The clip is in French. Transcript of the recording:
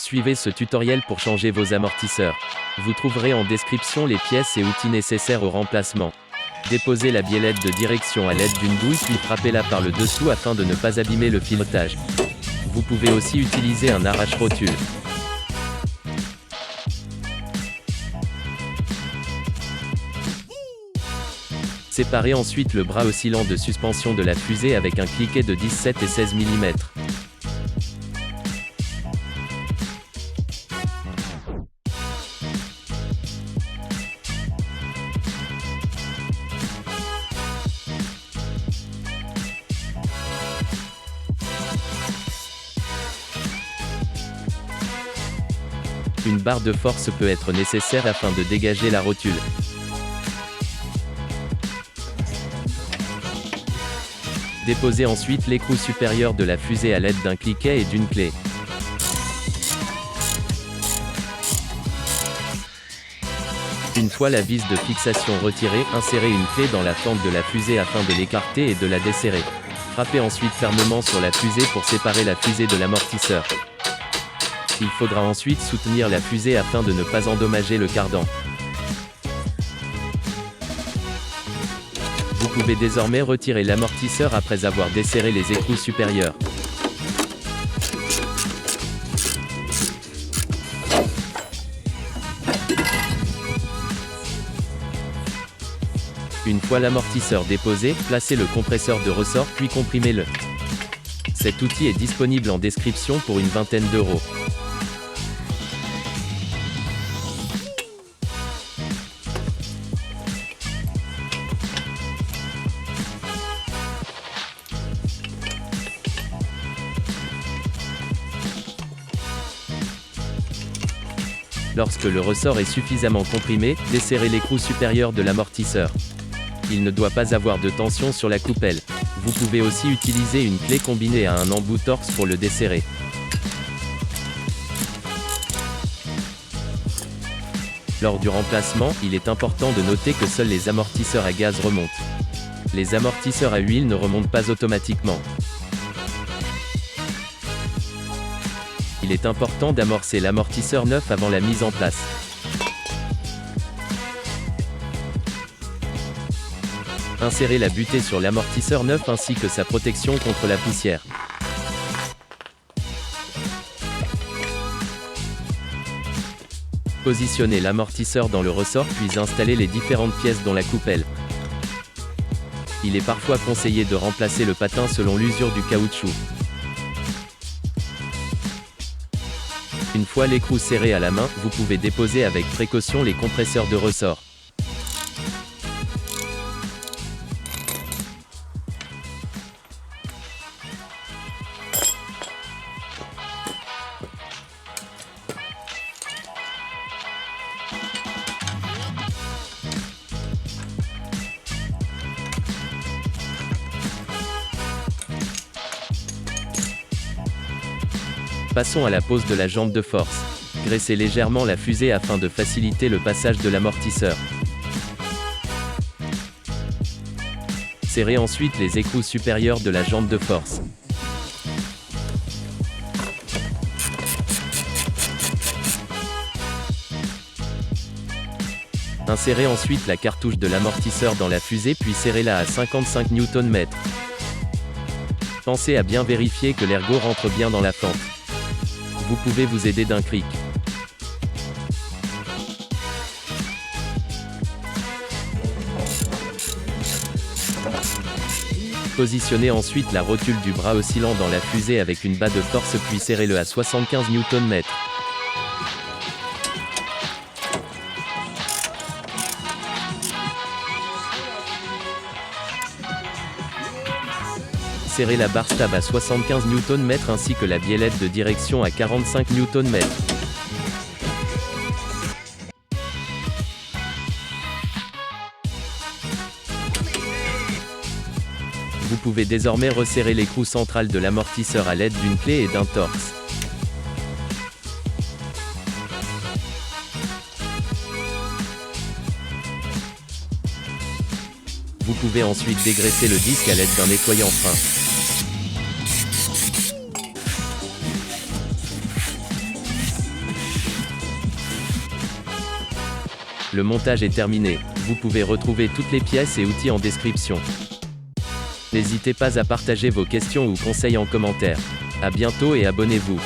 Suivez ce tutoriel pour changer vos amortisseurs. Vous trouverez en description les pièces et outils nécessaires au remplacement. Déposez la biellette de direction à l'aide d'une douille puis frappez-la par le dessous afin de ne pas abîmer le filetage. Vous pouvez aussi utiliser un arrache-rotule. Séparez ensuite le bras oscillant de suspension de la fusée avec un cliquet de 17 et 16 mm. Une barre de force peut être nécessaire afin de dégager la rotule. Déposez ensuite l'écrou supérieur de la fusée à l'aide d'un cliquet et d'une clé. Une fois la vis de fixation retirée, insérez une clé dans la fente de la fusée afin de l'écarter et de la desserrer. Frappez ensuite fermement sur la fusée pour séparer la fusée de l'amortisseur. Il faudra ensuite soutenir la fusée afin de ne pas endommager le cardan. Vous pouvez désormais retirer l'amortisseur après avoir desserré les écrous supérieurs. Une fois l'amortisseur déposé, placez le compresseur de ressort puis comprimez-le. Cet outil est disponible en description pour une vingtaine d'euros. Lorsque le ressort est suffisamment comprimé, desserrez l'écrou supérieur de l'amortisseur. Il ne doit pas avoir de tension sur la coupelle. Vous pouvez aussi utiliser une clé combinée à un embout torx pour le desserrer. Lors du remplacement, il est important de noter que seuls les amortisseurs à gaz remontent. Les amortisseurs à huile ne remontent pas automatiquement. Il est important d'amorcer l'amortisseur neuf avant la mise en place. Insérez la butée sur l'amortisseur neuf ainsi que sa protection contre la poussière. Positionnez l'amortisseur dans le ressort puis installez les différentes pièces dont la coupelle. Il est parfois conseillé de remplacer le patin selon l'usure du caoutchouc. Une fois l'écrou serré à la main, vous pouvez déposer avec précaution les compresseurs de ressort. Passons à la pose de la jambe de force. Graissez légèrement la fusée afin de faciliter le passage de l'amortisseur. Serrez ensuite les écrous supérieurs de la jambe de force. Insérez ensuite la cartouche de l'amortisseur dans la fusée puis serrez-la à 55 Nm. Pensez à bien vérifier que l'ergot rentre bien dans la fente. Vous pouvez vous aider d'un cric. Positionnez ensuite la rotule du bras oscillant dans la fusée avec une barre de force puis serrez-le à 75 Nm. Serrez la barre stab à 75 Nm ainsi que la biellette de direction à 45 Nm. Vous pouvez désormais resserrer l'écrou central de l'amortisseur à l'aide d'une clé et d'un torx. Vous pouvez ensuite dégraisser le disque à l'aide d'un nettoyant fin. Le montage est terminé. Vous pouvez retrouver toutes les pièces et outils en description. N'hésitez pas à partager vos questions ou conseils en commentaire. À bientôt et abonnez-vous.